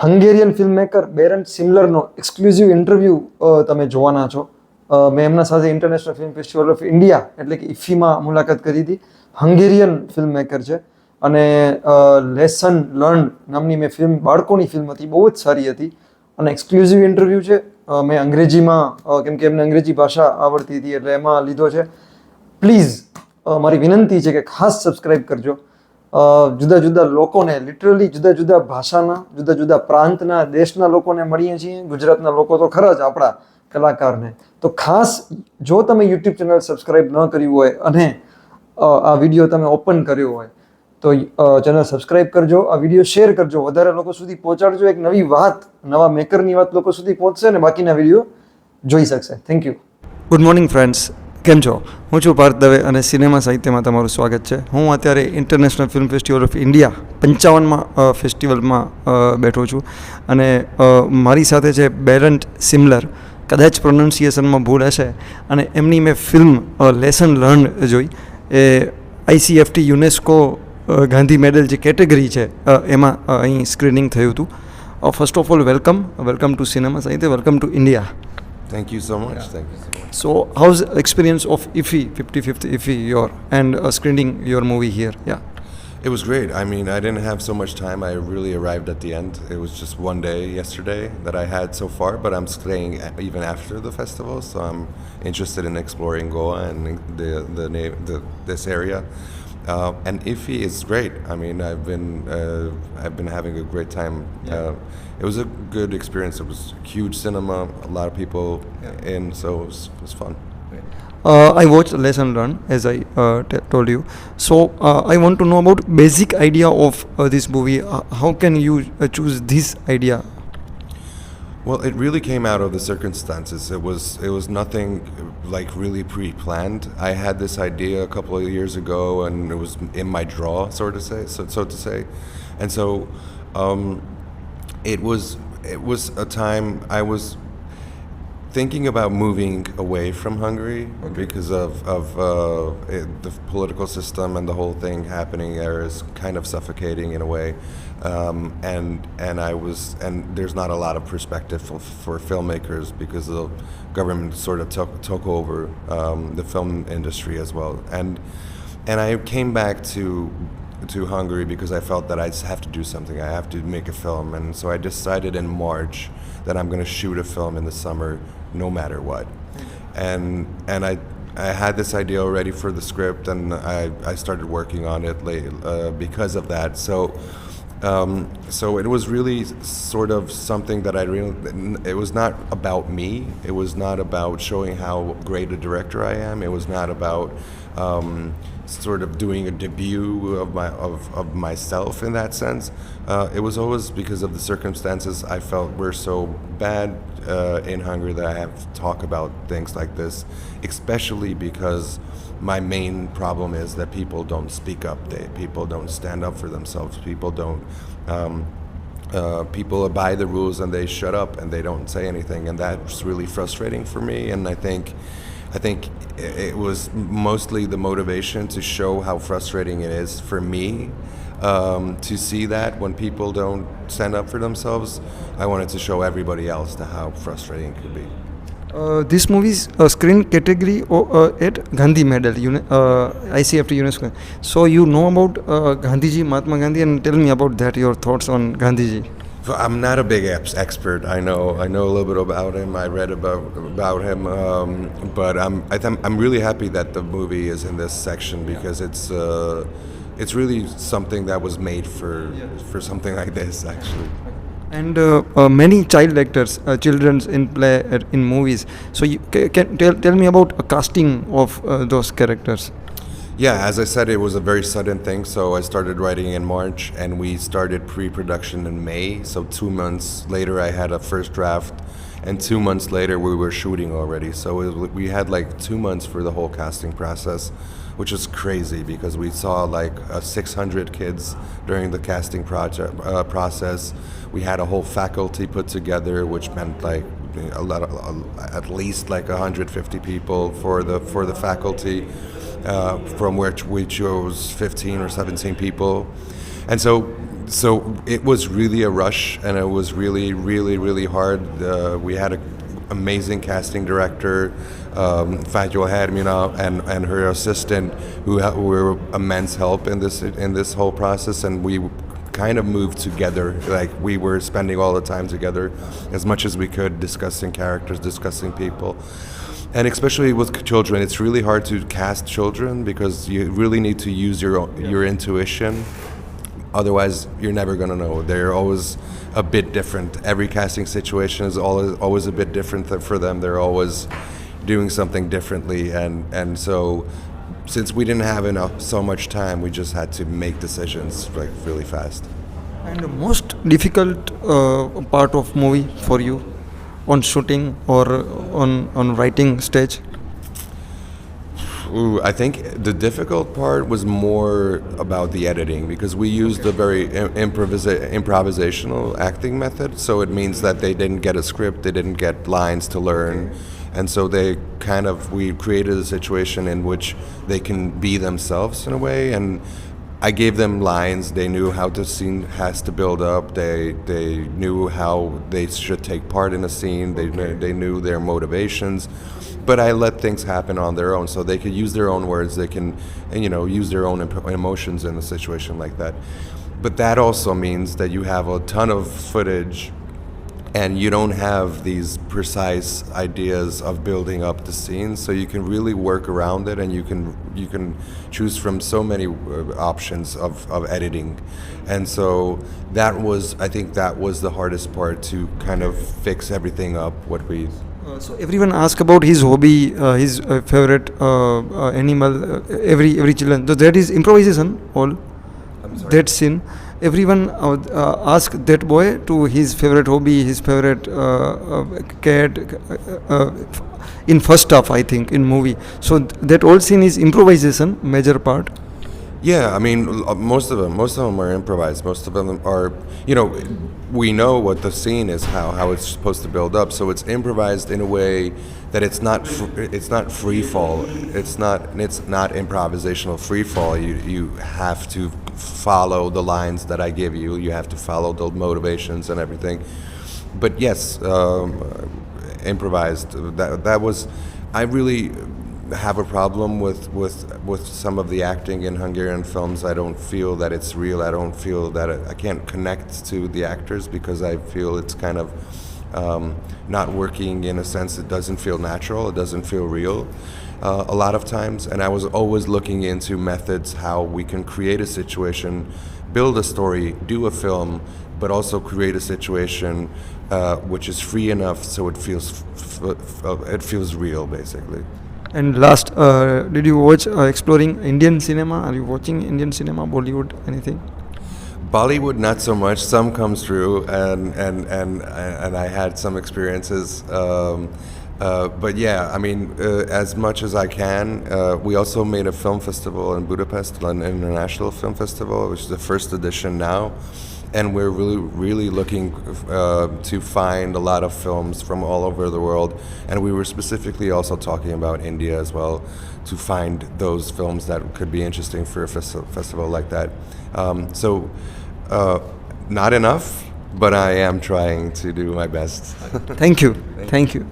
Hungarian filmmaker બેરન્ટ સિમલરનો exclusive interview તમે જોવાના છો. મેં એમના સાથે international film festival of India એટલે કે ઇફીમાં મુલાકાત કરી હતી. હંગેરિયન ફિલ્મમેકર છે અને લેસન લર્ન નામની મેં ફિલ્મ, બાળકોની ફિલ્મ હતી, બહુ જ સારી હતી અને એક્સક્લુઝિવ ઇન્ટરવ્યૂ છે. મેં અંગ્રેજીમાં, કેમ કે એમને અંગ્રેજી ભાષા આવડતી હતી એટલે એમાં લીધો છે. પ્લીઝ મારી વિનંતી છે કે ખાસ સબસ્ક્રાઈબ કરજો. જુદા જુદા લોકોને, લિટરલી જુદા જુદા ભાષાના, જુદા જુદા પ્રાંતના, દેશના લોકોને મળીએ છીએ. ગુજરાતના લોકો તો ખરા જ આપણા કલાકારને. તો ખાસ જો તમે યુટ્યુબ ચેનલ સબસ્ક્રાઈબ ન કર્યું હોય અને આ વિડીયો તમે ઓપન કર્યો હોય તો ચેનલ સબસ્ક્રાઈબ કરજો, આ વિડીયો શેર કરજો, વધારે લોકો સુધી પહોંચાડજો. એક નવી વાત, નવા મેકરની વાત લોકો સુધી પહોંચશે અને બાકીના વિડીયો જોઈ શકશે. Thank you. Good morning friends, કેમ છો? હું છું પાર્થ દવે અને સિનેમા સાહિત્યમાં તમારું સ્વાગત છે. હું અત્યારે international film festival of India 55માં ફેસ્ટિવલમાં બેઠો છું અને મારી સાથે છે બેરન્ટ સિમલર. કદાચ પ્રોનાઉન્સિએશનમાં ભૂલ હશે અને એમની મેં ફિલ્મ લેસન લર્ન જોઈ. એ ICFT યુનેસ્કો ગાંધી મેડલ જે કેટેગરી છે એમાં અહીં સ્ક્રીનિંગ થયું હતું. First of all welcome to cinema Sahitya, welcome to India. Thank you so much. Thank you so much. So, how's the experience of IFFI, 55th IFFI, and screening your movie here? Yeah. It was great. I mean, I didn't have so much time. I really arrived at the end. It was just one day yesterday that I had so far, but I'm staying even after the festival, so I'm interested in exploring Goa and this area. And IFFI is great. I mean, I've been having a great time. It was a good experience. It was huge cinema, a lot of people in, so it was fun. I watched Lesson Learn, as I told you. So I want to know about basic idea of this movie. How can you choose this idea? Well, it really came out of the circumstances. It was nothing like really pre-planned. I had this idea a couple of years ago, and it was in my draw, so to say, and so it was a time I was thinking about moving away from Hungary because of the political system and the whole thing happening there is kind of suffocating in a way, and there's not a lot of perspective for filmmakers because the government sort of took over the film industry as well, and I came back to Hungary because I felt that I just have to do something. I have to make a film, and so I decided in March that I'm going to shoot a film in the summer, no matter what. And I had this idea already for the script, and I started working on it because of that. So it was really sort of something that it was not about me. It was not about showing how great a director I am. It was not about sort of doing a debut of myself in that sense. It was always because of the circumstances I felt were so bad in Hungary that I have to talk about things like this, especially because my main problem is that people don't speak up. People don't stand up for themselves. People don't. People abide the rules and they shut up and they don't say anything, and that's really frustrating for me. And I think it was mostly the motivation to show how frustrating it is for me to see that when people don't stand up for themselves. I wanted to show everybody else how frustrating it could be. This movie's screen category at Gandhi Medal, ICFT UNESCO. So you know about Gandhiji, Mahatma Gandhi, and tell me about that, your thoughts on Gandhiji. I'm not a big expert. I know a little bit about him. I read about him, but I'm really happy that the movie is in this section because it's really something that was made for something like this actually. And many child actors, children in play in movies. So you can tell me about a casting of those characters. Yeah, as I said, it was a very sudden thing. So I started writing in March, and we started pre-production in May. So 2 months later, I had a first draft, and 2 months later, we were shooting already. So we had like 2 months for the whole casting process, which was crazy because we saw like 600 kids during the casting process. We had a whole faculty put together, which meant like at least like 150 people for the faculty. From which we chose 15 or 17 people. And so so it was really a rush, and it was really, really, really hard. We had an amazing casting director, Fajol Hermina, and her assistant, who were immense help in this whole process, and we kind of moved together. Like, we were spending all the time together as much as we could, discussing characters, discussing people. And especially with children, it's really hard to cast children because you really need to use your intuition. Otherwise, you're never going to know. They're always a bit different. Every casting situation is always a bit different for them. They're always doing something differently. And so, since we didn't have so much time, we just had to make decisions like really fast. And the most difficult part of movie for you on shooting or on writing stage? Ooh, I think the difficult part was more about the editing, because we used a very improvisational acting method. So it means that they didn't get a script, they didn't get lines to learn, and so we created a situation in which they can be themselves in a way. And I gave them lines. They knew how the scene has to build up. They knew how they should take part in a scene. They knew their motivations. But I let things happen on their own, so they could use their own words. They can, use their own emotions in a situation like that. But that also means that you have a ton of footage, and you don't have these precise ideas of building up the scenes, so you can really work around it, and you can choose from so many options of editing. And so I think that was the hardest part, to kind of fix everything up. So everyone asks about his hobby, his favorite animal. Every children. So that is improvisation. All that scene. Everyone ask that boy to his favorite hobby, his favorite cat. In first half, I think, in movie. So that all scene is improvisation, major part. Yeah, I mean, most of them are improvised. Most of them are, we know what the scene is, how it's supposed to build up. So it's improvised in a way that it's not free fall. It's not improvisational free fall. You have to follow the lines that I give you. You have to follow the motivations and everything. But yes, improvised. That was, I really have a problem with some of the acting in Hungarian films. I don't feel that it's real. I don't feel that I can't connect to the actors, because I feel it's kind of not working in a sense. It doesn't feel natural. It doesn't feel real a lot of times. And I was always looking into methods how we can create a situation, build a story, do a film, but also create a situation which is free enough so it feels real, basically. And last, did you watch exploring Indian cinema? Are you watching Indian cinema, Bollywood, anything? Bollywood, not so much. Some comes through, and I had some experiences. But yeah, I mean, as much as I can. We also made a film festival in Budapest, an international film festival, which is the first edition now. And we're really looking to find a lot of films from all over the world. And we were specifically also talking about India as well, to find those films that could be interesting for a festival like that. So not enough, but I am trying to do my best. Thank you. Thank you.